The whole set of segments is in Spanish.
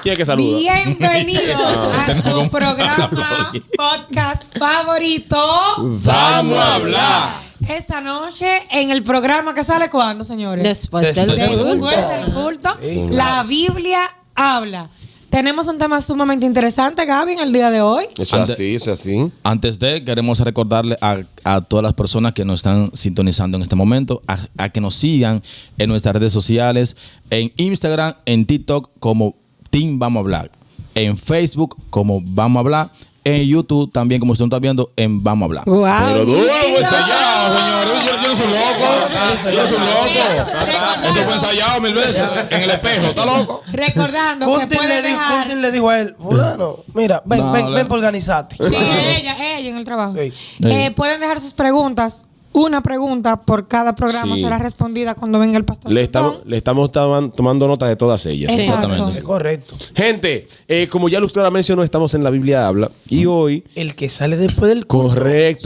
¿Quién es que saluda? Bienvenidos a tu programa podcast favorito. Vamos a hablar. Esta noche en el programa que sale ¿cuándo, señores? Después del culto. Sí, claro. La Biblia habla. Tenemos un tema sumamente interesante, Gaby, en el día de hoy. Eso es así. Antes de, queremos recordarle a todas las personas que nos están sintonizando en este momento a que nos sigan en nuestras redes sociales, en Instagram, en TikTok como Team Vamos a Hablar, en Facebook como Vamos a Hablar, en YouTube también, como ustedes están viendo, en Vamos a Hablar. Wow. Pero duro, ensayado, señor. Yo no soy loco. Yo no soy loco. Eso fue ensayado 1000 veces en el espejo. ¿Está loco? Recordando que pueden dejar... Kuntin le dijo a él, fulano, mira, ven para organizarte. Sí, ella en el trabajo. Sí. Pueden dejar sus preguntas. Una pregunta por cada programa Sí. será respondida cuando venga el pastor. Le estamos tomando nota de todas ellas. Exactamente. Es correcto. Gente, como ya Luclara mencionó, estamos en la Biblia Habla. Y hoy... El que sale después del culto.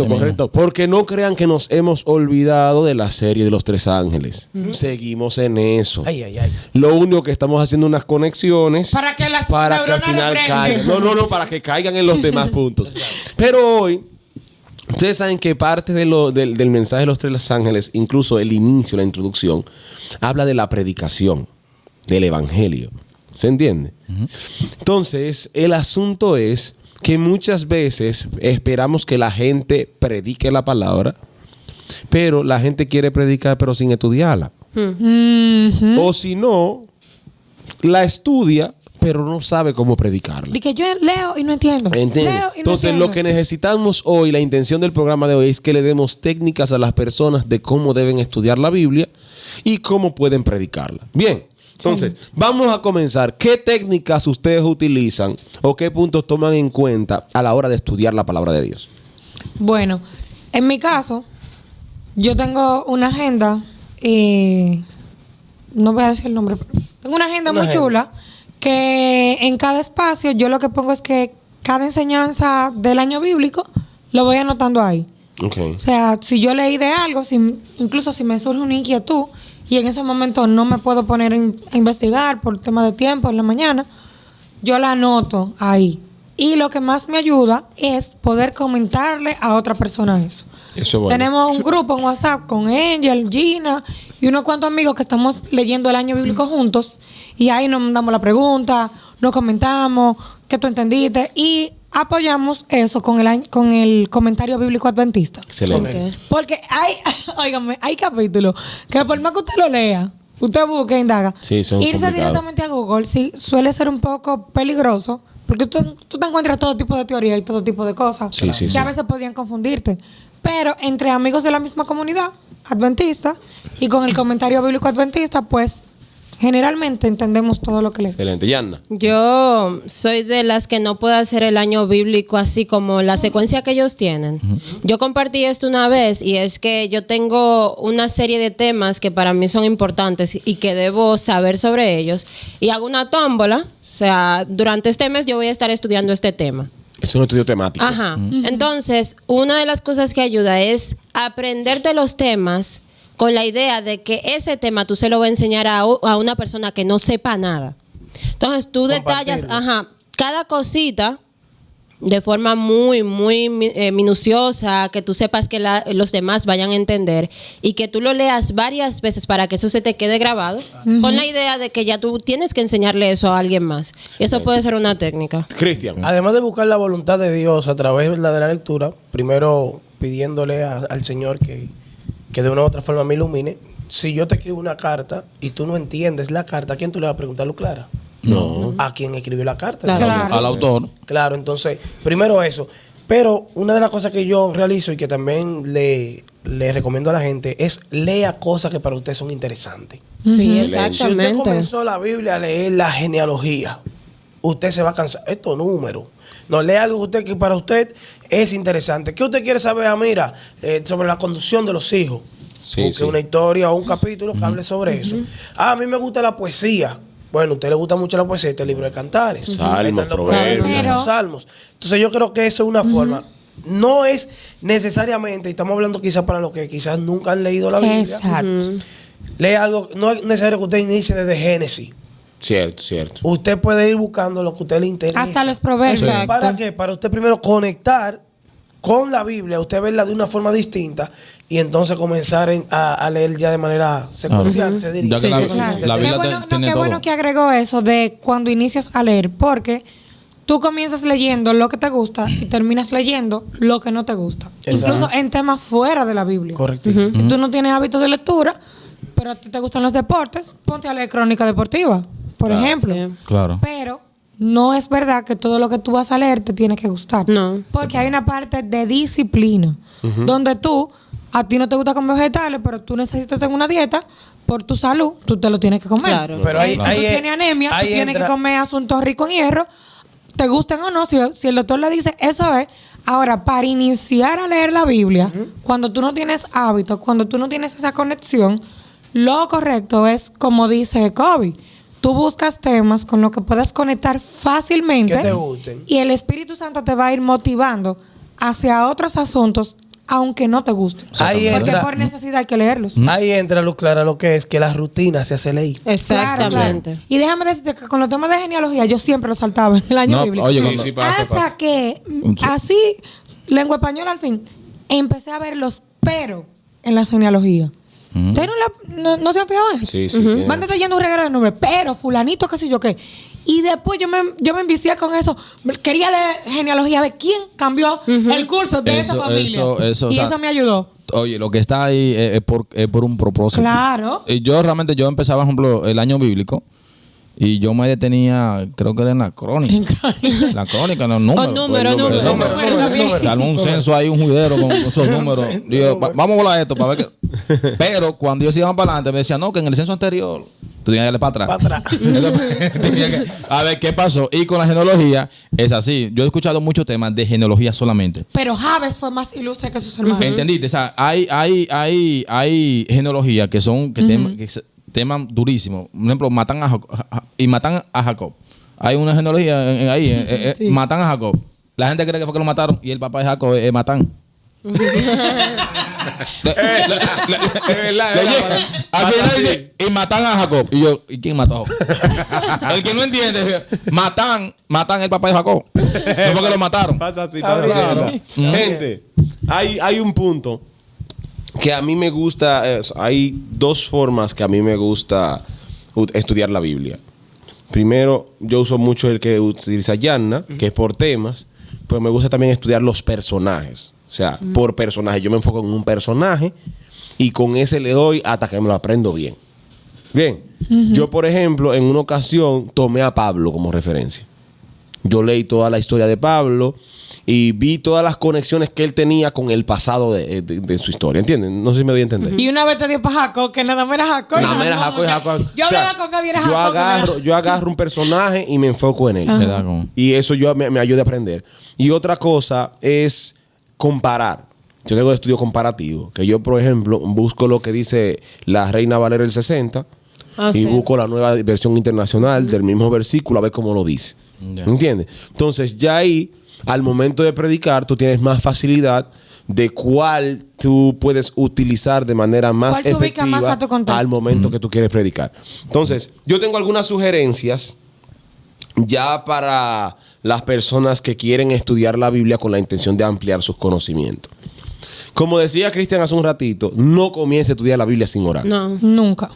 Correcto. Porque no crean que nos hemos olvidado de la serie de los 3 ángeles. Seguimos en eso. Ay. Lo único que estamos haciendo unas conexiones Para que las al neuronas final refresquen. caigan. No, para que caigan en los demás puntos. Pero hoy, ustedes saben que parte del mensaje de los 3 ángeles, incluso el inicio, la introducción, habla de la predicación del evangelio. ¿Se entiende? Entonces, el asunto es que muchas veces esperamos que la gente predique la palabra, pero la gente quiere predicar pero sin estudiarla. O si no, la estudia pero no sabe cómo predicarla. De que yo leo y no entiendo. ¿Entiendes? Leo y no Entonces, entiendo. lo que necesitamos hoy, la intención del programa de hoy es que le demos técnicas a las personas de cómo deben estudiar la Biblia y cómo pueden predicarla. Bien, entonces, vamos a comenzar. ¿Qué técnicas ustedes utilizan o qué puntos toman en cuenta a la hora de estudiar la palabra de Dios? Bueno, en mi caso, yo tengo una agenda y no voy a decir el nombre, pero tengo una agenda muy chula que en cada espacio yo lo que pongo es que cada enseñanza del año bíblico lo voy anotando ahí. Okay. O sea, si yo leí de algo, incluso si me surge una inquietud y en ese momento no me puedo poner a investigar por tema de tiempo en la mañana, yo la anoto ahí. Y lo que más me ayuda es poder comentarle a otra persona eso. Eso es bueno. Tenemos un grupo en WhatsApp con Angel, Gina y unos cuantos amigos que estamos leyendo el año bíblico juntos y ahí nos damos la pregunta, nos comentamos, ¿qué tú entendiste? Y apoyamos eso con el comentario bíblico adventista. Excelente. Okay. Porque hay capítulos que por más que usted lo lea, usted busque, indaga, Sí, son irse complicados. directamente a Google sí suele ser un poco peligroso porque tú te encuentras todo tipo de teoría y todo tipo de cosas Sí, que a veces podrían confundirte. Pero entre amigos de la misma comunidad adventista y con el comentario bíblico adventista, pues generalmente entendemos todo lo que leemos. Excelente. Yanna. Yo soy de las que no puedo hacer el año bíblico así como la secuencia que ellos tienen. Yo compartí esto una vez y es que yo tengo una serie de temas que para mí son importantes y que debo saber sobre ellos y hago una tómbola. O sea, durante este mes yo voy a estar estudiando este tema. Es un estudio temático. Ajá. Entonces, una de las cosas que ayuda es aprenderte los temas con la idea de que ese tema tú se lo vas a enseñar a una persona que no sepa nada. Entonces, tú detallas, cada cosita de forma muy minuciosa, que tú sepas que los demás vayan a entender y que tú lo leas varias veces para que eso se te quede grabado, con la idea de que ya tú tienes que enseñarle eso a alguien más. Y eso puede ser una técnica. Cristian. Además de buscar la voluntad de Dios a través de la lectura, primero pidiéndole al Señor que de una u otra forma me ilumine. Si yo te escribo una carta y tú no entiendes la carta, ¿a quién tú le vas a preguntar, Clara? No. ¿A quién escribió la carta? Claro. Al autor. Claro, entonces, primero eso. Pero una de las cosas que yo realizo y que también le recomiendo a la gente es lea cosas que para usted son interesantes. Sí, Si usted exactamente. comenzó la Biblia a leer la genealogía, usted se va a cansar. Estos números. No, lea algo que para usted es interesante. ¿Qué usted quiere saber? Mira, sobre la conducción de los hijos. Sí, Busque sí. una historia o un capítulo que hable sobre eso. A mí me gusta la poesía. Bueno, a usted le gusta mucho la poesía, este libro de Cantares. Salmos, Están los proverbios. proverbios, los salmos. Entonces yo creo que eso es una forma. No es necesariamente, y estamos hablando quizás para los que quizás nunca han leído la Biblia. Exacto. Lea algo, no es necesario que usted inicie desde Génesis. Cierto. Usted puede ir buscando lo que a usted le interesa. Hasta los proverbios. Exacto. ¿Para qué? Para usted primero conectar con la Biblia, usted verla de una forma distinta y entonces comenzar a leer ya de manera secuencial, se diría. Ya que Sí, la, sí, la sí. Biblia Qué bueno, tiene qué todo. bueno que agregó eso de cuando inicias a leer, porque tú comienzas leyendo lo que te gusta y terminas leyendo lo que no te gusta. Exacto. Incluso en temas fuera de la Biblia. Correcto. Si tú no tienes hábitos de lectura, pero a ti te gustan los deportes, ponte a leer crónica deportiva, por ejemplo. Sí. Claro. Pero no es verdad que todo lo que tú vas a leer te tiene que gustar. No. Porque hay una parte de disciplina donde a ti no te gusta comer vegetales, pero tú necesitas tener una dieta por tu salud, tú te lo tienes que comer. Claro. Pero ahí, Si tú tienes anemia, tú tienes que comer asuntos ricos en hierro, te gusten o no, si el doctor le dice, eso es. Ahora, para iniciar a leer la Biblia, cuando tú no tienes hábitos, cuando tú no tienes esa conexión, lo correcto es, como dice Kobe, tú buscas temas con los que puedas conectar fácilmente Que te gusten. y el Espíritu Santo te va a ir motivando hacia otros asuntos, aunque no te gusten. Ahí Porque entra, por necesidad hay que leerlos. ahí entra Luz Clara lo que es que la rutina se hace ley. Exactamente. Claro. Y déjame decirte que con los temas de genealogía yo siempre lo saltaba en el año No, bíblico. oye, Sí, cuando- sí pasa, Hasta pasa. que así, lengua española al fin, empecé a ver los pero en la genealogía. ¿Ustedes no se han fijado en eso? Sí, sí. Van detallando un regalo de nombre, pero fulanito, qué sé yo qué. Y después yo me envicié con eso. Quería leer genealogía, a ver quién cambió el curso de esa familia. eso, y o sea, eso me ayudó. Oye, lo que está ahí es por un propósito. Claro. Y yo empezaba, por ejemplo, el año bíblico y yo me detenía, creo que era en la crónica. La crónica, los números. Número. Dale un censo ahí, un juidero con esos números. Digo, vamos a volar esto para ver qué. Pero cuando ellos iban para adelante, me decían, no, que en el censo anterior tú tenías que darle para atrás. Para atrás. Tenía que- a ver qué pasó. Y con la genealogía es así. Yo he escuchado muchos temas de genealogía solamente. Pero Javes fue más ilustre que sus hermanos. ¿Entendiste? O sea, hay genealogía que son temas durísimos. Por ejemplo, matan a Jacob. Hay una genealogía ahí, matan a Jacob. La gente cree que fue que lo mataron y el papá de Jacob es Matán. Al final dice, y matan a Jacob. Y yo, ¿y quién mató a Jacob? El que no entiende, matan el papá de Jacob. No porque lo mataron. Pasa así, Claro. Gente, hay un punto que a mí me gusta. Hay dos formas que a mí me gusta estudiar la Biblia. Primero, yo uso mucho el que utiliza Yanna, que es por temas, pero me gusta también estudiar los personajes. O sea, por personaje. Yo me enfoco en un personaje y con ese le doy hasta que me lo aprendo bien. Bien. Yo, por ejemplo, en una ocasión tomé a Pablo como referencia. Yo leí toda la historia de Pablo y vi todas las conexiones que él tenía con el pasado de su historia. ¿Entienden? No sé si me doy a entender. Y una vez te dio para Jacob, que nada más era Jacob. Nada más era Jacob y Jacob. Yo O sea, hablaba con Gaby, era yo Jacob. yo agarro un personaje y me enfoco en él. ¿Verdad? Como- Y eso me ayuda a aprender. Y otra cosa es comparar. Yo tengo estudio comparativo. Que yo, por ejemplo, busco lo que dice la Reina Valera del 60 y Sí. busco la nueva versión internacional del mismo versículo a ver cómo lo dice. Ya. ¿Entiendes? Entonces, ya ahí, al momento de predicar, tú tienes más facilidad de cuál tú puedes utilizar de manera más ¿Cuál se ubica efectiva más a tu contexto? al momento que tú quieres predicar. Entonces, yo tengo algunas sugerencias ya para las personas que quieren estudiar la Biblia con la intención de ampliar sus conocimientos. Como decía Cristian hace un ratito, no comience a estudiar la Biblia sin orar. No. Nunca.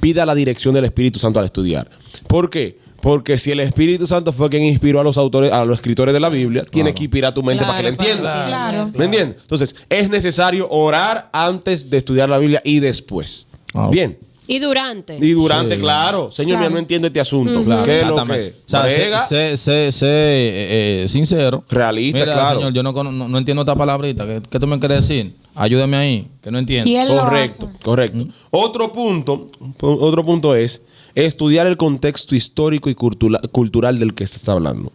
Pida la dirección del Espíritu Santo al estudiar. ¿Por qué? Porque si el Espíritu Santo fue quien inspiró a los autores, a los escritores de la Biblia, tiene que inspirar tu mente para que la entiendas. Claro. ¿Me entiendes? Entonces, es necesario orar antes de estudiar la Biblia y después. Ah, Bien. Y durante. Y durante, Sí. claro. Señor, Claro. mira, no entiendo este asunto. Claro, ¿Qué es lo exactamente. que? O sea, Brega. sé sincero. Realista, Mira, claro. Señor, yo no entiendo esta palabrita. ¿Qué tú me quieres decir? Ayúdame ahí, que no entiendo. Y él Correcto, correcto. Otro punto es estudiar el contexto histórico y cultural del que se está hablando.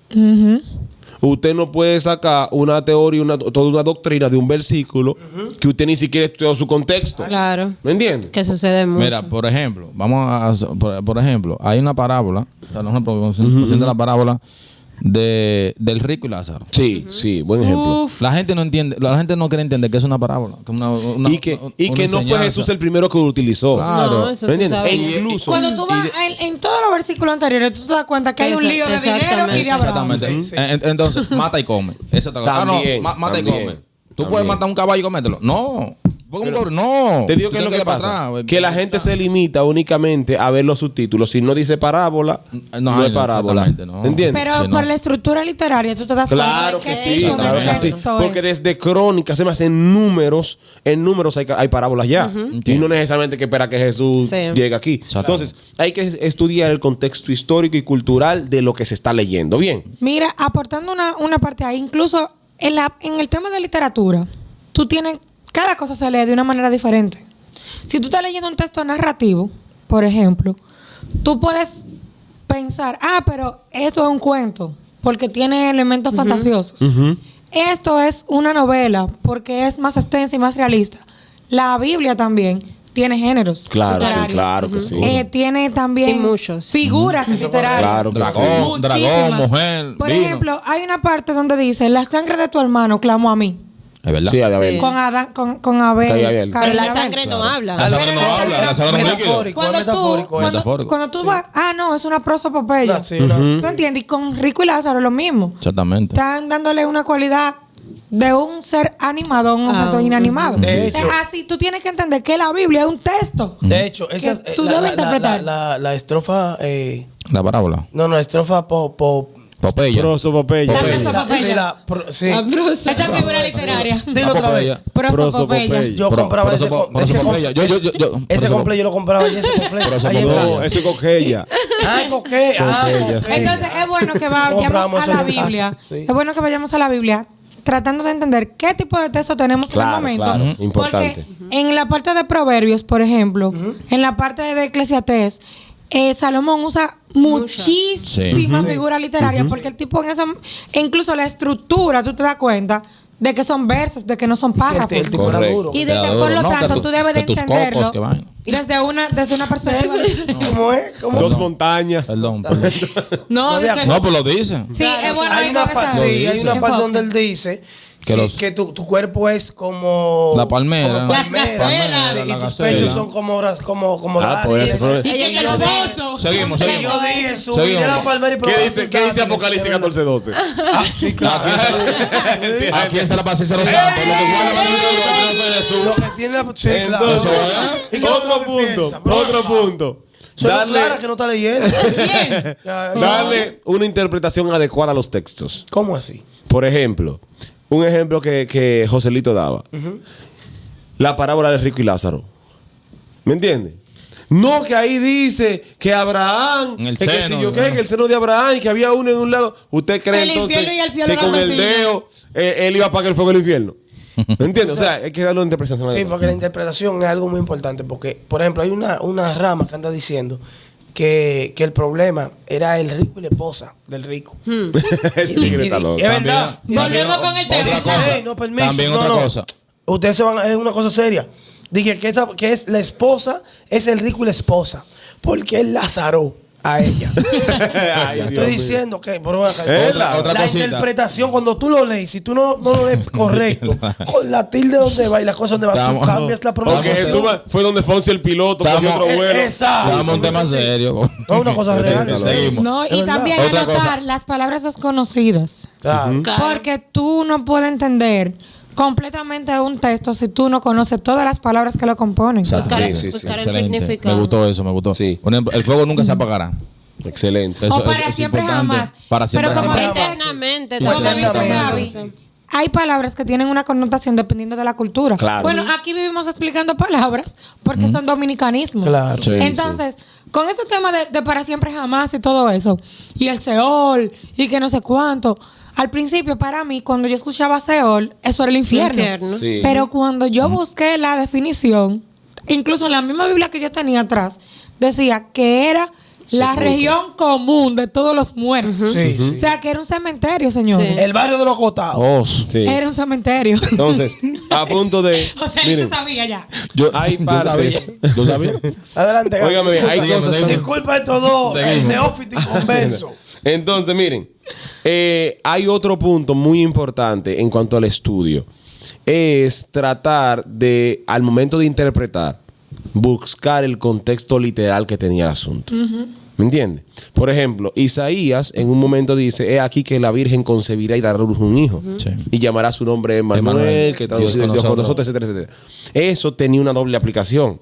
Usted no puede sacar una teoría, toda una doctrina de un versículo que usted ni siquiera estudió su contexto. Claro. ¿Me entiende? Que sucede mucho. Mira, por ejemplo, por ejemplo, hay una parábola, o sea, por ejemplo, de la parábola del rico y Lázaro. Sí, sí, buen ejemplo. Uf. La gente no entiende, la gente no quiere entender que es una parábola. Que Y que una no fue enseñanza. Jesús el primero que lo utilizó. Claro. No, eso ¿Me se entiendes? sabe. E incluso Cuando tú vas en todos los versículos anteriores, tú te das cuenta que hay un lío de dinero y de Abraham. Exactamente. Sí, sí. Entonces, mata y come. Esa es otra cosa. También, mata y también, come. ¿Tú también. puedes matar un caballo y comértelo? No. No. Te digo que es Tú lo que tienes para pasa. atrás. Que la gente se limita únicamente a ver los subtítulos. Si no dice parábola, no es parábola. exactamente, no. ¿Entiendes? Pero Sí, no. por la estructura literaria, tú te das Claro cuenta que de sí, eso claro del que sí. texto Porque es. desde crónicas, se me hacen números, en números hay parábolas ya. Y no necesariamente que espera que Jesús Sí. llegue aquí. Entonces, hay que estudiar el contexto histórico y cultural de lo que se está leyendo. Bien. Mira, aportando una parte ahí, incluso en el tema de literatura, tú tienes, cada cosa se lee de una manera diferente. Si tú estás leyendo un texto narrativo, por ejemplo, tú puedes pensar, pero eso es un cuento, porque tiene elementos fantasiosos. Esto es una novela, porque es más extensa y más realista. La Biblia también tiene géneros Claro, sí, literarios. claro que sí. Tiene también Y muchos. figuras literarias. Claro que sí. Dragón, Muchísimas. mujer. Por vino. ejemplo, hay una parte donde dice, la sangre de tu hermano clamó a mí. Es verdad. Sí, a Abel. Sí. Con Adán, con Abel. Caín y Abel. Caín Pero y la Abel. sangre no habla. La sangre no habla, la sangre no es líquido. Metafórico, es metafórico. Metafórico. Cuando tú vas, no, es una prosopopeya. No, sí, no. ¿Tú entiendes? Y con Rico y Lázaro lo mismo. Exactamente. Están dándole una cualidad de un ser animado a un objeto inanimado. De hecho. Así tú tienes que entender que la Biblia es un texto. De hecho, esa Que tú debes interpretar. la estrofa. La parábola. No, la estrofa Popeye. Prosopopeya. La Popeye. prosopopeya. Sí. Esa es figura literaria. Dilo otra vez. Prosopopeya. Yo compraba ese Prosopopeya. ese completo yo lo compraba y ese completo. Ahí en No, casa. eso es coquella. Coquella. Coquella, sí. Entonces es bueno que vayamos Compramos a eso la en casa, Biblia. sí. Es bueno que vayamos a la Biblia tratando de entender qué tipo de texto tenemos Claro, en el momento. claro, importante. Porque en la parte de Proverbios, por ejemplo, en la parte de Eclesiastés, Salomón usa muchísimas Sí. figuras literarias porque el tipo en esa, incluso la estructura, tú te das cuenta de que son versos, de que no son párrafos. El tipo era Correcto. duro. Y de que Te por lo adoro, no, tanto que tú debes de tus entenderlo cocos, que vaina. desde una perspectiva. ¿Cómo es? ¿Cómo? Dos montañas. Perdón. No, de que- No, pues lo dicen. sí, es bueno Hay ahí una, cabeza. sí, hay una Enfoque. parte donde él dice Que sí, los- que tu cuerpo es como La palmera. como Las gacelas. sí, y La tus gacela. pechos son como Pues eso fue- Ella Y es yo el dije- oso. Seguimos, y seguimos. yo dije, subiré Seguimos. la palmera y probar ¿Qué dice tus Apocalipsis carnes, 14:12? Ah, sí, claro. Aquí está la paciencia de los santos. Lo que guarda la vida de Jesús. Lo que tiene la sí, claro. Entonces, ¿Y qué otro otro punto, piensa? otro punto. Soy clara que no está leyendo. Bien. Darle una interpretación adecuada a los textos. ¿Cómo así? Por ejemplo, un ejemplo que Joselito daba. La parábola de Rico y Lázaro. ¿Me entiendes? No, que ahí dice que Abraham, En el que seno, si yo qué, ¿verdad? que el seno de Abraham y que había uno en un lado. ¿Usted cree El entonces infierno y el cielo que eran con el vecinos? dedo él iba a pagar el fuego del infierno? ¿Me entiendes? O sea, hay que darle una interpretación Sí, adecuada. porque la interpretación es algo muy importante. Porque, por ejemplo, hay una rama que anda diciendo que el problema era el rico y la esposa del rico. El tigre está loco. Es verdad. Volvemos con el tema. Otra cosa. No, permiso. También no, otra no. cosa. Ustedes se van a... Es una cosa seria. Dije que es la esposa, es el rico y la esposa. Porque él Lázaro a ella. Ay, Dios Estoy mío. diciendo que... Pero, Otra la cosita. interpretación, cuando tú lo lees, si tú no lo lees correcto, con la tilde donde va y las cosas donde va, tú Estamos- cambias la Porque pronunciación. Jesús fue donde Fonsi el piloto, cogió Estamos- otro vuelo. Exacto. Vamos a un tema serio. No, una cosa real. Seguimos. No, Es y verdad. también Otra anotar cosa. las palabras desconocidas. Claro. Claro. Porque tú no puedes entender completamente un texto si tú no conoces todas las palabras que lo componen. Buscar, Sí, sí, sí. buscar el Excelente. significado. Me gustó eso, me gustó. Sí. Por ejemplo, el fuego nunca se apagará. Excelente. Eso- O para eso es siempre importante. jamás. Para siempre Pero como jamás. dice- Eternamente. Como dice Eternamente. Gaby, hay palabras que tienen una connotación dependiendo de la cultura. Claro. Bueno, aquí vivimos explicando palabras porque son dominicanismos. Claro. Sí, Entonces, con este tema de para siempre jamás y todo eso, y el Seol, y que no sé cuánto, al principio para mí, cuando yo escuchaba Seol, eso era el infierno. Infierno. Sí. Pero cuando yo busqué la definición, incluso en la misma Biblia que yo tenía atrás, decía que era la región común de todos los muertos. Sí, sí. O sea, que era un cementerio, señor. Sí. El barrio de los cotados. Oh, Sí. Era un cementerio. Entonces, a punto de. O sea, miren, yo sabía ya. hay ¿tú partes. sabías? ¿Tú sabías? Adelante, Gaby. Óigame bien, hay Seguimos, cosas. seguimos. Disculpa de todo, el Seguimos. neófito y convenzo. Entonces, miren, hay otro punto muy importante en cuanto al estudio. Es tratar de, al momento de interpretar, buscar el contexto literal que tenía el asunto. ¿Me entiendes? Por ejemplo, Isaías en un momento dice: he aquí que la Virgen concebirá y dará a luz un hijo. Sí. Y llamará su nombre Emmanuel, que traducido es Dios con nosotros, etcétera, etcétera. Eso tenía una doble aplicación.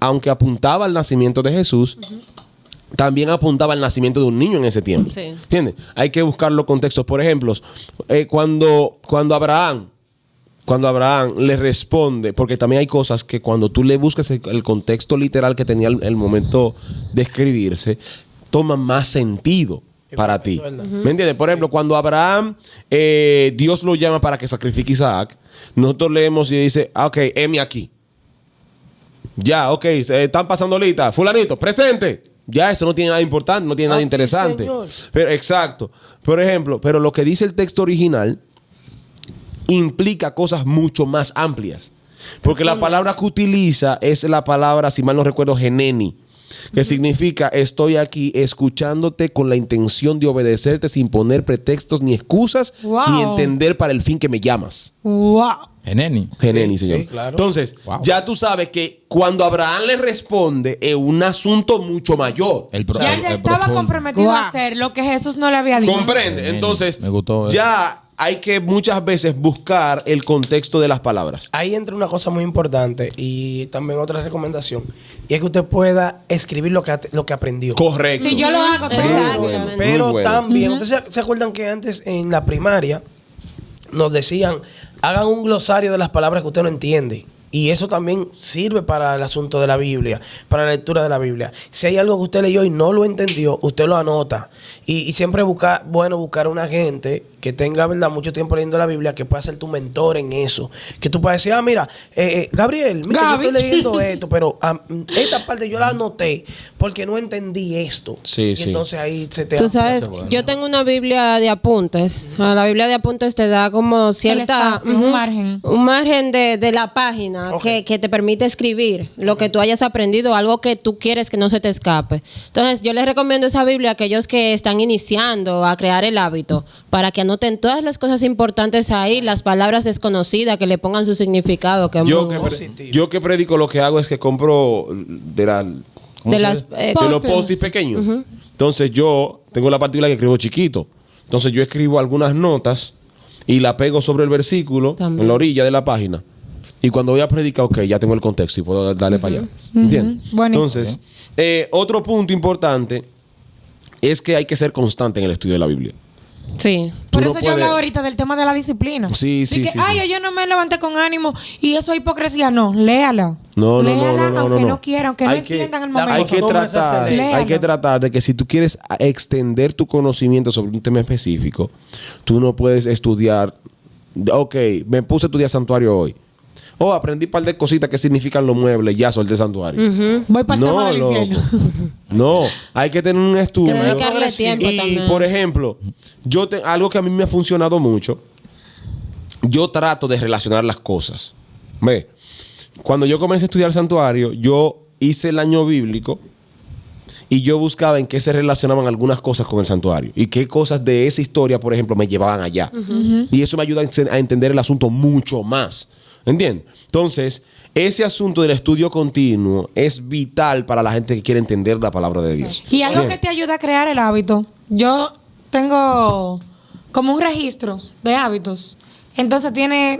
Aunque apuntaba al nacimiento de Jesús, también apuntaba al nacimiento de un niño en ese tiempo. Sí. ¿Entiendes? Hay que buscar los contextos. Por ejemplo, cuando Abraham le responde, porque también hay cosas que cuando tú le buscas el contexto literal que tenía el momento de escribirse, toman más sentido para ti. ¿Me entiendes? Por ejemplo, cuando Abraham, Dios lo llama para que sacrifique a Isaac, nosotros leemos y dice: ok, heme aquí. Ya, ok, están pasando lista. Fulanito, presente. Ya, eso no tiene nada importante, no tiene nada interesante. Señor. Pero, exacto. Por ejemplo, pero lo que dice el texto original implica cosas mucho más amplias. Porque la palabra que utiliza es la palabra, si mal no recuerdo, geneni, que significa: estoy aquí escuchándote con la intención de obedecerte sin poner pretextos ni excusas, Wow. ni entender para el fin que me llamas. Wow. Geneni. Geneni, Sí, señor. sí, claro. Entonces, Wow. ya tú sabes que cuando Abraham le responde es un asunto mucho mayor. El pro- Ya el- él ya el estaba profundo. comprometido Wow. a hacer lo que Jesús no le había dicho. ¿Comprende? Geneni. Entonces, Me gustó eso. ya hay que muchas veces buscar el contexto de las palabras. Ahí entra una cosa muy importante y también otra recomendación. Y es que usted pueda escribir lo que aprendió. Correcto. Sí, yo lo hago todo. Exacto. Muy bueno, Pero muy bueno. también, ¿ustedes se acuerdan que antes en la primaria nos decían: hagan un glosario de las palabras que usted no entiende? Y eso también sirve para el asunto de la Biblia, para la lectura de la Biblia. Si hay algo que usted leyó y no lo entendió, usted lo anota. Y siempre buscar una gente que tenga, ¿verdad?, mucho tiempo leyendo la Biblia, que pueda ser tu mentor en eso. Que tú puedas decir: mira, Gabriel, mira, Gaby. yo estoy leyendo esto, pero esta parte yo la anoté porque no entendí esto. Sí, y sí. entonces ahí se te Tú sabes, yo tengo una Biblia de apuntes. La Biblia de apuntes te da como cierta... espacio, un margen. Un margen de la página Ok. que te permite escribir lo que tú hayas aprendido, algo que tú quieres que no se te escape. Entonces, yo les recomiendo esa Biblia a aquellos que están iniciando a crear el hábito, para que anoten todas las cosas importantes ahí, las palabras desconocidas, que le pongan su significado, que es Yo muy que, bueno. positivo. yo que predico, lo que hago es que compro ¿cómo De se las, dice? post-its. De los post-its pequeños. Entonces yo tengo la particularidad que escribo chiquito. Entonces yo escribo algunas notas y la pego sobre el versículo También. en la orilla de la página. Y cuando voy a predicar, ok, ya tengo el contexto y puedo darle para allá. ¿Entiendes? Buenísimo. Entonces, otro punto importante es que hay que ser constante en el estudio de la Biblia. Sí. Por Tú no eso yo puedes- hablaba ahorita del tema de la disciplina. Sí, sí, Y que, sí, ay, sí. yo no me levanté con ánimo y eso es hipocresía. No, léala. No, Léala, aunque no. no quiera, aunque no Hay que- entiendan el la momento. Hay que costumbre se tratar, acelera. hay que tratar de que si tú quieres extender tu conocimiento sobre un tema específico, tú no puedes estudiar. Ok, me puse a estudiar santuario hoy. Oh, aprendí un par de cositas que significan los muebles, ya solté santuario. Voy para el tema No, del loco. infierno. No, hay que tener un estudio. Que dedicarle tiempo Y, también. por ejemplo, algo que a mí me ha funcionado mucho, yo trato de relacionar las cosas. Ve, cuando yo comencé a estudiar santuario, yo hice el año bíblico y yo buscaba en qué se relacionaban algunas cosas con el santuario y qué cosas de esa historia, por ejemplo, me llevaban allá. Y eso me ayuda a entender el asunto mucho más. ¿Entiendes? Entonces, ese asunto del estudio continuo es vital para la gente que quiere entender la palabra de Dios. Y algo Bien. que te ayuda a crear el hábito. Yo tengo como un registro de hábitos. Entonces tiene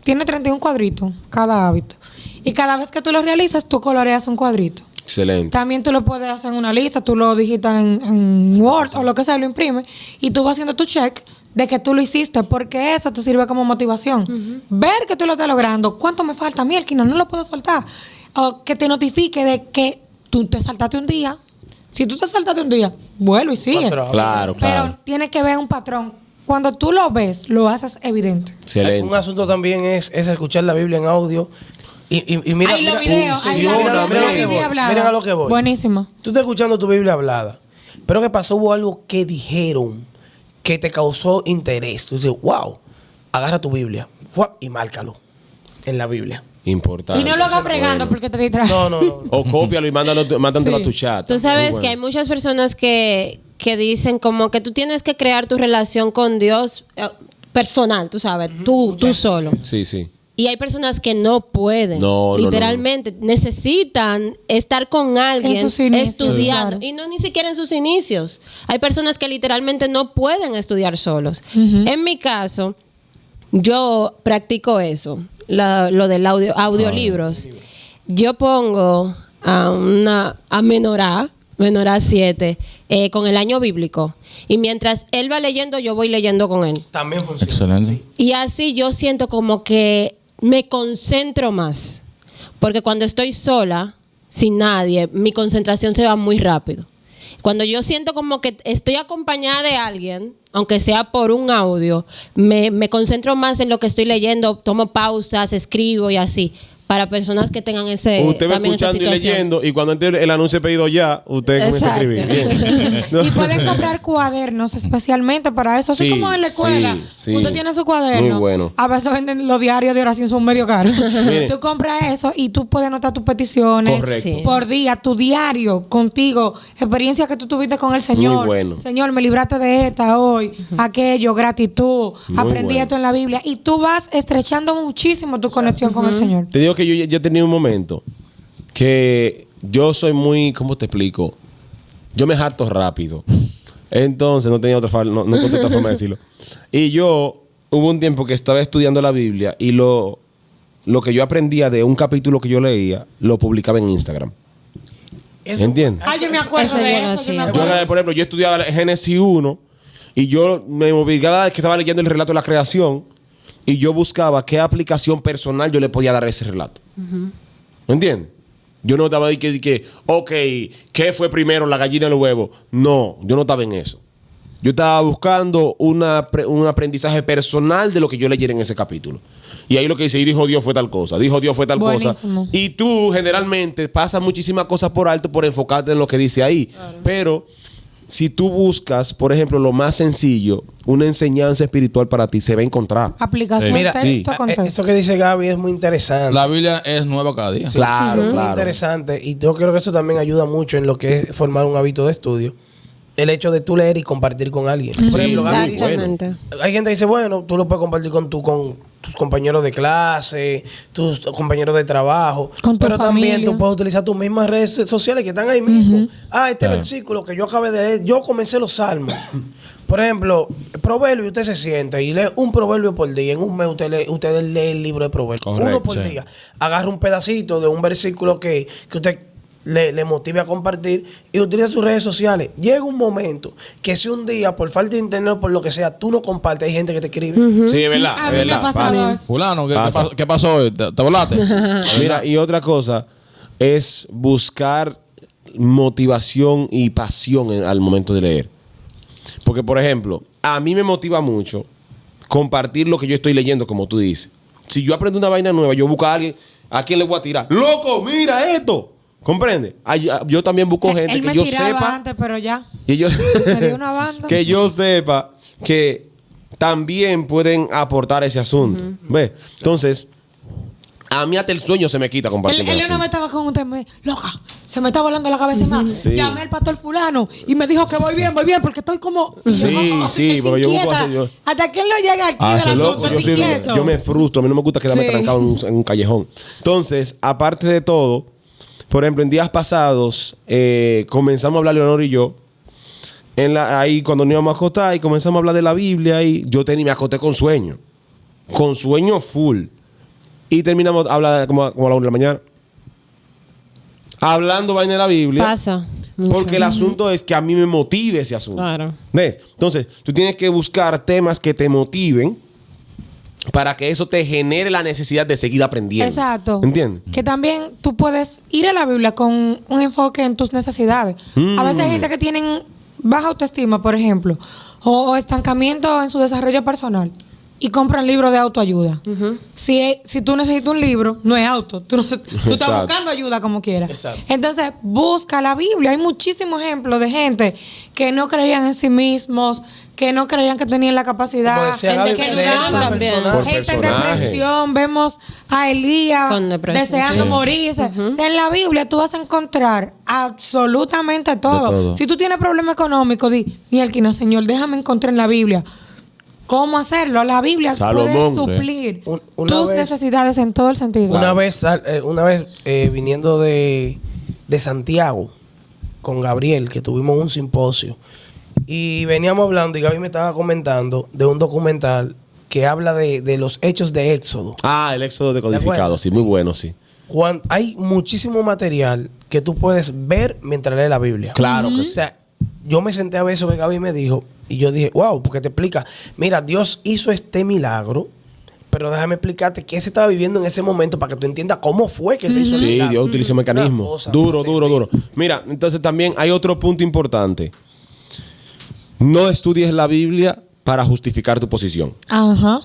tiene 31 cuadritos cada hábito. Y cada vez que tú lo realizas, tú coloreas un cuadrito. Excelente. También tú lo puedes hacer en una lista, tú lo digitas en Word o lo que sea, lo imprimes y tú vas haciendo tu check de que tú lo hiciste, porque eso te sirve como motivación. Ver que tú lo estás logrando, cuánto me falta, mielquina, no lo puedo soltar. O que te notifique de que tú te saltaste un día. Si tú te saltaste un día, vuelve y sigue. Claro, Pero claro. tiene que ver un patrón. Cuando tú lo ves, lo haces evidente. Excelente. Un asunto también es escuchar la Biblia en audio. Y mira, Ahí los mira, videos, ahí funciona, la mira lo que Biblia voy. hablada. Miren a lo que voy. Buenísimo. Tú estás escuchando tu Biblia hablada. Pero ¿qué pasó? Hubo algo que dijeron que te causó interés. Tú dices, wow, agarra tu Biblia y márcalo en la Biblia. Importante. Y no lo hagas fregando Bueno. porque te distraes. No. O cópialo y mándalo a tu chat. Tú sabes Muy que hay bueno. muchas personas que que dicen como que tú tienes que crear tu relación con Dios personal, tú sabes, tú solo. Sí, sí. Y hay personas que no pueden. No, literalmente necesitan estar con alguien En sus inicios, estudiando. claro. Y no ni siquiera en sus inicios. Hay personas que literalmente no pueden estudiar solos. En mi caso, yo practico eso, lo del audiolibros. Yo pongo a Menorá 7 con el año bíblico. Y mientras él va leyendo, yo voy leyendo con él. También funciona. Excelente. Sí. Y así yo siento como que me concentro más. Porque cuando estoy sola, sin nadie, mi concentración se va muy rápido. Cuando yo siento como que estoy acompañada de alguien, aunque sea por un audio, me concentro más en lo que estoy leyendo, tomo pausas, escribo y así. Para personas que tengan Usted va también esa escuchando y situación. leyendo, y cuando entre el anuncio de pedido ya, usted comienza a escribir. Bien. No. Y pueden comprar cuadernos especialmente para eso. Así Sí, como en la escuela. sí. Usted tiene su cuaderno. Muy bueno. A veces venden los diarios de oración, son medio caros. Mire. Tú compras eso y tú puedes anotar tus peticiones. Correcto. Sí. Por día, tu diario contigo. Experiencia que tú tuviste con el Señor. Muy bueno. Señor, me libraste de esta hoy. Aquello, gratitud. Muy Aprendí bueno. esto en la Biblia. Y tú vas estrechando muchísimo tu conexión con el Señor. Te digo que yo tenía un momento que yo soy muy, ¿cómo te explico? Yo me harto rápido. Entonces, no tenía no encontré otra forma de decirlo. Y yo, hubo un tiempo que estaba estudiando la Biblia y lo que yo aprendía de un capítulo que yo leía, lo publicaba en Instagram. Eso- ¿Entiendes? Ay, yo me acuerdo Eso de yo lo eso. Yo me hacía. acuerdo. Por ejemplo, yo estudiaba Génesis 1 y yo me obligaba que estaba leyendo el relato de la creación y yo buscaba qué aplicación personal yo le podía dar a ese relato. ¿Me entiendes? Yo no estaba ahí que, ok, ¿qué fue primero, la gallina o el huevo? No, yo no estaba en eso. Yo estaba buscando un aprendizaje personal de lo que yo leyera en ese capítulo. Y ahí lo que dice, y dijo Dios fue tal cosa, dijo Dios fue tal Buenísimo. cosa. Y tú generalmente pasas muchísimas cosas por alto por enfocarte en lo que dice ahí. Claro. Pero si tú buscas, por ejemplo, lo más sencillo, una enseñanza espiritual para ti, se va a encontrar. Aplicación, Mira, texto, contexto. eso que dice Gaby es muy interesante. La Biblia es nueva cada día. Claro, Muy claro. interesante. Y yo creo que eso también ayuda mucho en lo que es formar un hábito de estudio. El hecho de tú leer y compartir con alguien. Por ejemplo, Gaby dice, Exactamente. hay gente que dice, bueno, tú lo puedes compartir con tus compañeros de clase, tus compañeros de trabajo. Con tu pero también familia. tú puedes utilizar tus mismas redes sociales que están ahí mismo. Este versículo que yo acabé de leer, yo comencé los salmos. Por ejemplo, proverbio, usted se sienta y lee un proverbio por día. En un mes usted lee el libro de proverbios. Correcto, Uno por día. Agarra un pedacito de un versículo que usted le motive a compartir y utiliza sus redes sociales. Llega un momento que si un día, por falta de internet o por lo que sea, tú no compartes, hay gente que te escribe. Sí, es verdad. A Es mí me verdad. ha pasado Pasa. eso. Fulano, Pasa. ¿qué pasó hoy? ¿Te volaste? Mira, y otra cosa es buscar motivación y pasión al momento de leer. Porque, por ejemplo, a mí me motiva mucho compartir lo que yo estoy leyendo, como tú dices. Si yo aprendo una vaina nueva, yo busco a alguien, ¿a quién le voy a tirar? ¡Loco, mira esto! ¿Comprende? Yo también busco gente Él que me yo tiraba sepa antes, pero ya. que yo, Me dio una banda. que yo sepa que también pueden aportar ese asunto. ¿Ves? Entonces, a mí hasta el sueño se me quita compartiendo Él así. una vez estaba con un tema, loca, se me está volando la cabeza más. Sí. Llamé al pastor fulano y me dijo que voy bien, porque estoy como... Sí, porque yo busco así, yo- Hasta que él no llega aquí Ah, del ese asunto, loco, estoy quieto. yo me frustro, a mí no me gusta quedarme Sí. trancado en un callejón. Entonces, aparte de todo, por ejemplo, en días pasados, comenzamos a hablar Leonor y yo, ahí cuando nos íbamos a acostar y comenzamos a hablar de la Biblia, y me acosté con sueño full. Y terminamos a hablar como a la 1 de la mañana. Hablando vaina de la Biblia. Pasa. Porque el asunto es que a mí me motive ese asunto. Claro. ¿Ves? Entonces, tú tienes que buscar temas que te motiven para que eso te genere la necesidad de seguir aprendiendo. Exacto. ¿Entiendes? Que también tú puedes ir a la Biblia con un enfoque en tus necesidades. A veces hay gente que tienen baja autoestima, por ejemplo, o estancamiento en su desarrollo personal. y compran libros de autoayuda. Si tú necesitas un libro, no es auto. Tú estás Exacto. buscando ayuda como quieras. Exacto. Entonces, busca la Biblia. Hay muchísimos ejemplos de gente que no creían en sí mismos, que no creían que tenían la capacidad. Como decía Gente Gaby, que leer dudaban por también. personaje. Por Gente en personaje. depresión, vemos a Elías Con depresión, deseando sí. morirse. O sea, en la Biblia tú vas a encontrar absolutamente todo. De todo. Si tú tienes problemas económicos, ni Alquina, Señor, déjame encontrar en la Biblia cómo hacerlo. La Biblia Salomón. puede suplir Una tus vez- necesidades en todo el sentido. Una vez viniendo de Santiago con Gabriel, que tuvimos un simposio, y veníamos hablando y Gaby me estaba comentando de un documental que habla de los hechos de Éxodo. Ah, el éxodo decodificado, acuerdas? sí, muy bueno, sí. Hay muchísimo material que tú puedes ver mientras lees la Biblia. Claro que O sí. sea, yo me senté a ver eso que Gaby me dijo y yo dije, wow, porque te explica, mira, Dios hizo este milagro, pero déjame explicarte qué se estaba viviendo en ese momento para que tú entiendas cómo fue que se hizo el Sí, milagro. Dios utiliza Una mecanismos. cosa Duro, terrible. duro, duro. Mira, entonces también hay otro punto importante. No estudies la Biblia para justificar tu posición. Ajá.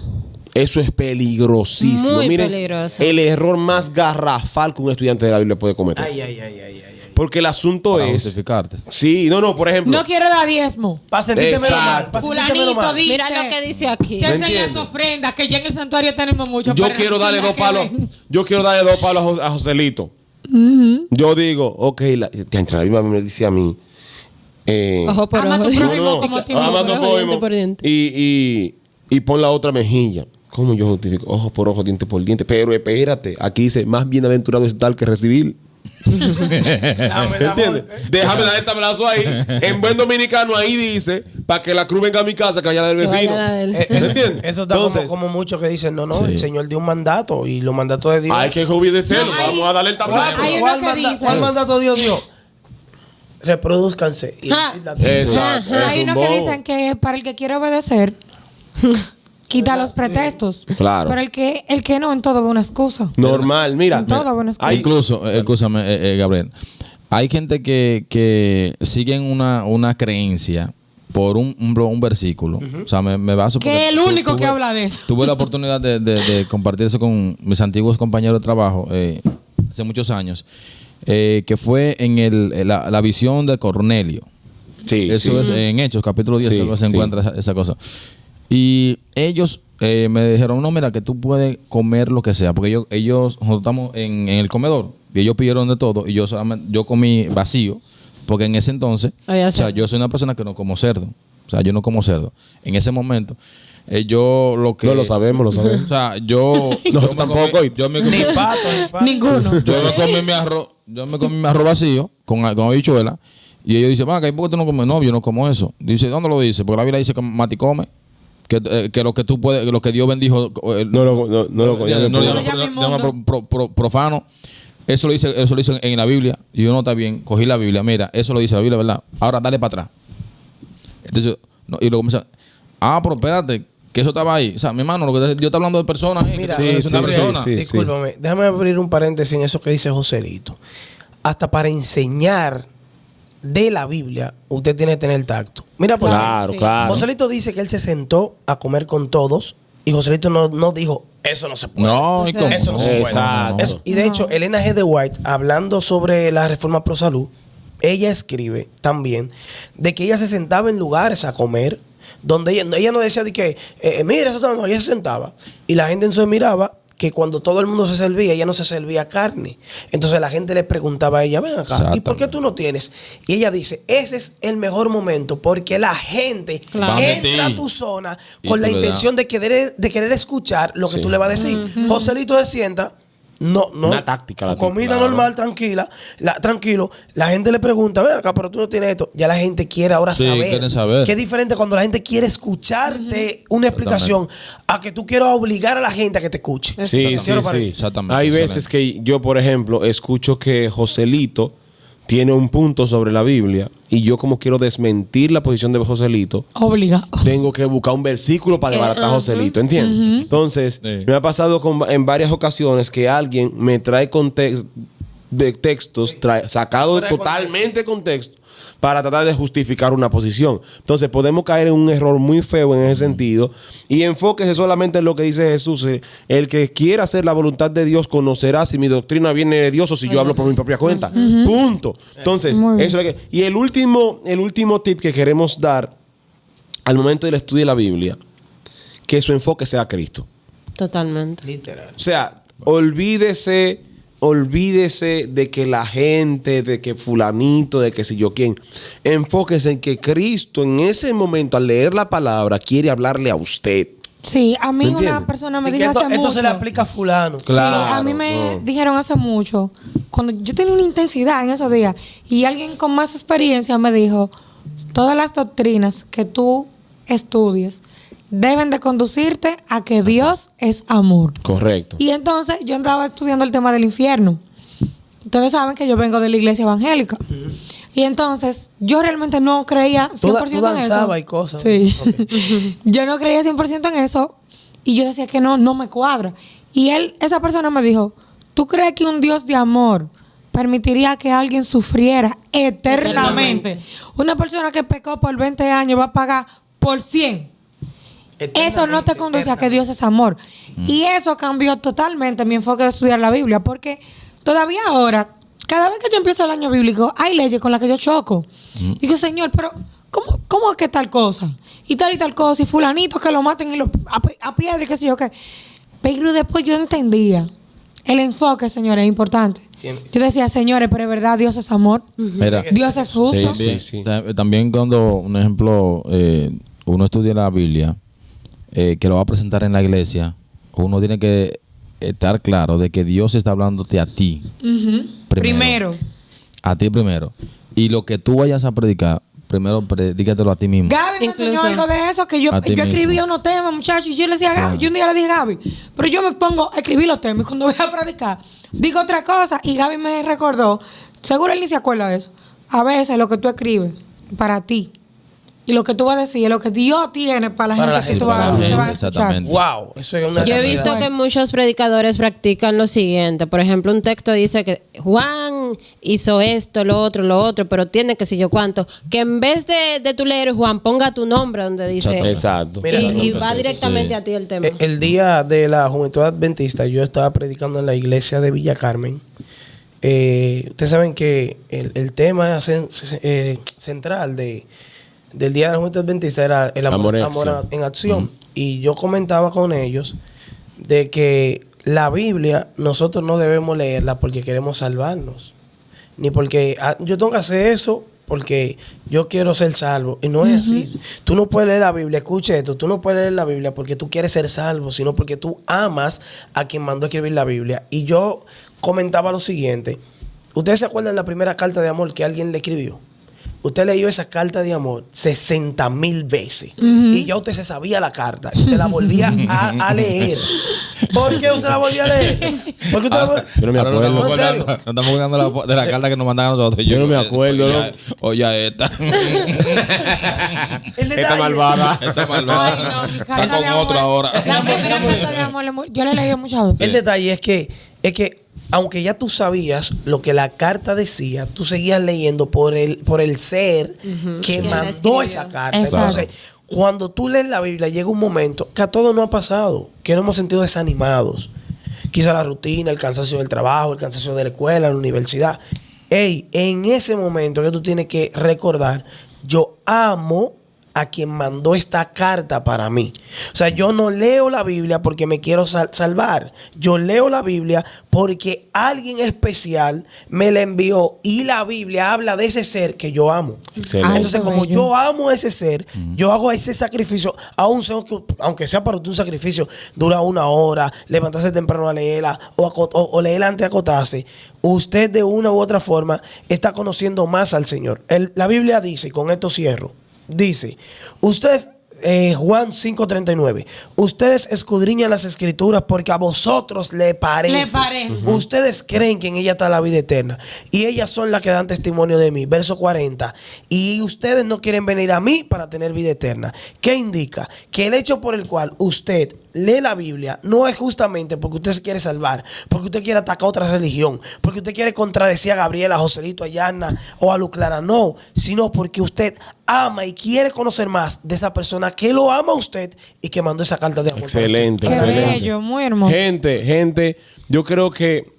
Eso es peligrosísimo. Muy Miren, peligroso. el error más garrafal que un estudiante de la Biblia puede cometer. Ay, ay, ay, ay, ay. Porque el asunto Para es... justificarte. Sí, no, por ejemplo... No quiero dar diezmo. Para sentirte menos mal. Exacto. Para sentirte menos Fulanito mal. dice. Mira lo que dice aquí. Se ¿Me hacen las entiendes? ofrendas, que ya en el santuario tenemos mucho. Yo pero quiero no darle tiene dos nada que palos. ver. Yo quiero darle dos palos a Joselito. Yo digo, ok, la Biblia me dice a mí. Ojo por Ama a ojo. tu prójimo no, como a ti ama mismo. a tu Diente prójimo. por diente. Y pon la otra mejilla. ¿Cómo yo justifico? Ojo por ojo, diente por diente. Pero espérate, aquí dice, más bienaventurado es dar que recibir. ¿Entiendes? Déjame dar este abrazo ahí. En buen dominicano ahí dice, para que la cruz venga a mi casa, que allá del Que vaya vecino. la del- ¿Me entiendes? Eso está Entonces, como muchos que dicen, no, Sí. el Señor dio un mandato y los mandatos de Dios. hay que obedecerlo. No, hay- Vamos a darle el tablazo. hay ¿Cuál, uno que dice- ¿Cuál mandato Dios dio? Reproduzcanse. Y Ah. Exacto. Hay Es unos un que bobo. dicen que para el que quiere obedecer, quita los pretextos. Claro. Pero el que no, en todo ve una excusa. Normal, mira. En todo, buenas hay- Incluso, escúchame, Gabriel. Hay gente que siguen una creencia por un versículo. O sea, me baso Que es el único que habla de eso. Tuve la oportunidad de compartir eso con mis antiguos compañeros de trabajo hace muchos años. Que fue en la visión de Cornelio. Sí, Eso sí. es en Hechos, capítulo 10, Sí, que se sí. encuentra esa cosa. Y ellos me dijeron, no, mira, que tú puedes comer lo que sea. Porque nosotros estamos en el comedor y ellos pidieron de todo y yo comí vacío. Porque en ese entonces, Había o sea, cerdo. yo soy una persona que no como cerdo. O sea, yo no como cerdo. En ese momento, yo lo que... No, lo sabemos, lo sabemos. O sea, yo... No, yo me tampoco, comí- ¿oíste? yo me Ni comí- pato, ni pato. Ninguno. yo me comí mi arroz vacío con habichuela. Y ellos dicen, ¿por qué tú no comes? No, yo no como eso. Dice, ¿dónde lo dice? Porque la Biblia dice que Mati come. Que lo que tú puedes, lo que Dios bendijo. No lo no llame inmundo. profano. Eso lo dice en la Biblia. Y yo no está bien. Cogí la Biblia. Mira, eso lo dice la Biblia, ¿verdad? Ahora dale para atrás. Entonces, y luego comienza. Pero espérate, que eso estaba ahí. O sea, mi hermano, lo que Dios está hablando de personas. Mira, que es una sí, persona. sí. Discúlpame, déjame abrir un paréntesis en eso que dice Joselito. Hasta para enseñar de la Biblia, usted tiene que tener tacto. Mira, por Claro, Sí. claro. Joselito dice que él se sentó a comer con todos y Joselito no dijo, eso no se puede. No, ¿y cómo? Eso no se puede. Exacto. Eso- y de hecho, Elena G. de White, hablando sobre la reforma pro salud, ella escribe también de que ella se sentaba en lugares a comer donde ella no decía de que, mira, eso no, ella se sentaba. Y la gente entonces miraba que cuando todo el mundo se servía, ella no se servía carne. Entonces la gente le preguntaba a ella, ven acá, ¿y por qué tú no tienes? Y ella dice, ese es el mejor momento porque la gente Claro. entra a tu zona Y con la tú le das. intención de querer escuchar lo que Sí. tú le vas a decir. Joselito se sienta. No. Una táctica, Su la comida claro. normal, tranquilo. La gente le pregunta, ven acá, pero tú no tienes esto. Ya la gente quiere ahora Sí, saber. quieren saber. Qué es diferente cuando la gente quiere escucharte una explicación a que tú quieras obligar a la gente a que te escuche. Sí, sí, Cierro sí. paréntesis. Exactamente, Hay excelente. veces que yo, por ejemplo, escucho que Joselito tiene un punto sobre la Biblia y yo como quiero desmentir la posición de Joselito, Obligado. tengo que buscar un versículo para desbaratar a Joselito, ¿entiendes? Entonces, Sí. me ha pasado en varias ocasiones que alguien me trae de textos sacados Fuera de totalmente de contexto para tratar de justificar una posición. Entonces podemos caer en un error muy feo en ese sentido y enfóquese solamente en lo que dice Jesús. El que quiera hacer la voluntad de Dios conocerá si mi doctrina viene de Dios o si yo hablo por mi propia cuenta. Punto. Entonces, eso es lo que... Y el último tip que queremos dar al momento del estudio de la Biblia, que su enfoque sea Cristo. Totalmente. Literal. O sea, olvídese de que la gente, de que fulanito, de que si yo quién. Enfóquese en que Cristo en ese momento, al leer la palabra, quiere hablarle a usted. Sí, a mí ¿Me una entiendes? persona me Y que dijo hace esto mucho. se le aplica a fulano. Claro. Sí, a mí me no. dijeron hace mucho, cuando yo tenía una intensidad en esos días, y alguien con más experiencia me dijo, todas las doctrinas que tú estudies deben de conducirte a que Dios es amor. Correcto. Y entonces yo andaba estudiando el tema del infierno. Ustedes saben que yo vengo de la iglesia evangélica. Y entonces yo realmente no creía 100% Tú en eso. danzabas y cosas. Sí. Ok. Yo no creía 100% en eso. Y yo decía que no me cuadra. Y esa persona me dijo, ¿tú crees que un Dios de amor permitiría que alguien sufriera eternamente? Una persona que pecó por 20 años va a pagar por 100. Eso no te conduce a que Dios es amor. Y eso cambió totalmente mi enfoque de estudiar la Biblia, porque todavía ahora, cada vez que yo empiezo el año bíblico, hay leyes con las que yo choco. Digo, Señor, pero ¿cómo es que tal cosa? Y tal cosa, y fulanito que lo maten y a piedra y qué sé yo qué. Pero después yo entendía. El enfoque, señores, es importante. Yo decía, señores, pero es verdad, Dios es amor. Mira, Dios es justo. Sí. También cuando, un ejemplo, uno estudia la Biblia, que lo va a presentar en la iglesia, uno tiene que estar claro de que Dios está hablándote a ti. Primero. A ti primero. Y lo que tú vayas a predicar, primero predícatelo a ti mismo. Gaby me enseñó Incluso algo de eso, que yo a ti escribía mismo. unos temas, muchachos, y yo le decía a Gaby, yo un día le dije a Gaby, pero yo me pongo a escribir los temas y cuando voy a predicar, digo otra cosa, y Gaby me recordó, seguro él ni se acuerda de eso, a veces lo que tú escribes para ti y lo que tú vas a decir es lo que Dios tiene para la gente que tú vas a escuchar. Exactamente. Wow, eso es una yo he realidad. visto que muchos predicadores practican lo siguiente. Por ejemplo, un texto dice que Juan hizo esto, lo otro, pero tiene que sé yo cuánto. Que en vez de tú leer Juan, ponga tu nombre donde dice. Exacto. Mira, Y va Sí. directamente a ti el tema. El día de la Juventud Adventista, yo estaba predicando en la iglesia de Villa Carmen. Ustedes saben que el tema central del Día de la Juventud Adventista era el amor en acción. Y yo comentaba con ellos de que la Biblia nosotros no debemos leerla porque queremos salvarnos. Ni porque yo tengo que hacer eso porque yo quiero ser salvo. Y no es así. Tú no puedes leer la Biblia, escuche esto, tú no puedes leer la Biblia porque tú quieres ser salvo, sino porque tú amas a quien mandó a escribir la Biblia. Y yo comentaba lo siguiente. ¿Ustedes se acuerdan de la primera carta de amor que alguien le escribió? Usted leyó esa carta de amor 60,000 veces. Y ya usted se sabía la carta. Y usted la volvía a leer. ¿Por qué usted la volvía a leer? Porque usted Yo no me acuerdo. ¿En serio? No estamos jugando de la carta que nos mandan a nosotros. Yo no me acuerdo, ¿no? Oye, esta. El detalle- Esta malvada. Esta malvada. Ay, no, mi carta Está de con amor. otro ahora. La primera carta de amor, yo la he leído muchas veces. El detalle es que aunque ya tú sabías lo que la carta decía, tú seguías leyendo por el ser que la mandó escribió. esa carta. Exacto. Entonces, cuando tú lees la Biblia, llega un momento que a todos nos ha pasado, que nos hemos sentido desanimados. Quizá la rutina, el cansancio del trabajo, el cansancio de la escuela, la universidad. Ey, en ese momento que tú tienes que recordar, yo amo a quien mandó esta carta para mí. O sea, yo no leo la Biblia porque me quiero salvar. Yo leo la Biblia porque alguien especial me la envió y la Biblia habla de ese ser que yo amo. Excelente. Entonces, Qué como bello. yo amo a ese ser, yo hago ese sacrificio, aunque sea para usted un sacrificio, dura 1 hora, levantarse temprano a leerla o leerla antes de acotarse. Usted de una u otra forma está conociendo más al Señor. La Biblia dice, y con esto cierro, dice, Juan 5:39, ustedes escudriñan las escrituras porque a vosotros le parece. Le parece. Ustedes creen que en ella está la vida eterna y ellas son las que dan testimonio de mí. Verso 40, y ustedes no quieren venir a mí para tener vida eterna. ¿Qué indica? Que el hecho por el cual usted lee la Biblia no es justamente porque usted se quiere salvar, porque usted quiere atacar a otra religión, porque usted quiere contradecir a Gabriela, a Joselito, a Yana o a Luclara, no, sino porque usted ama y quiere conocer más de esa persona que lo ama a usted y que mandó esa carta de amor. Excelente, Qué excelente. bello, muy hermoso. Gente, yo creo que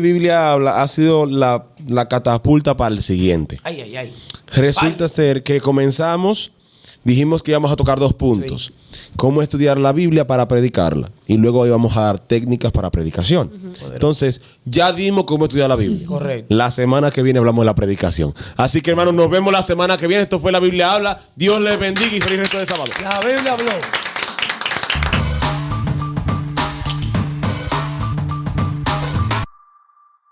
Biblia habla ha sido la catapulta para el siguiente. Ay. Resulta ser que comenzamos, dijimos que íbamos a tocar 2 puntos. Cómo estudiar la Biblia para predicarla. Y luego íbamos a dar técnicas para predicación. Entonces, ya dimos cómo estudiar la Biblia. Correcto. La semana que viene hablamos de la predicación. Así que, hermanos, nos vemos la semana que viene. Esto fue La Biblia Habla. Dios les bendiga y feliz resto de sábado. La Biblia habló.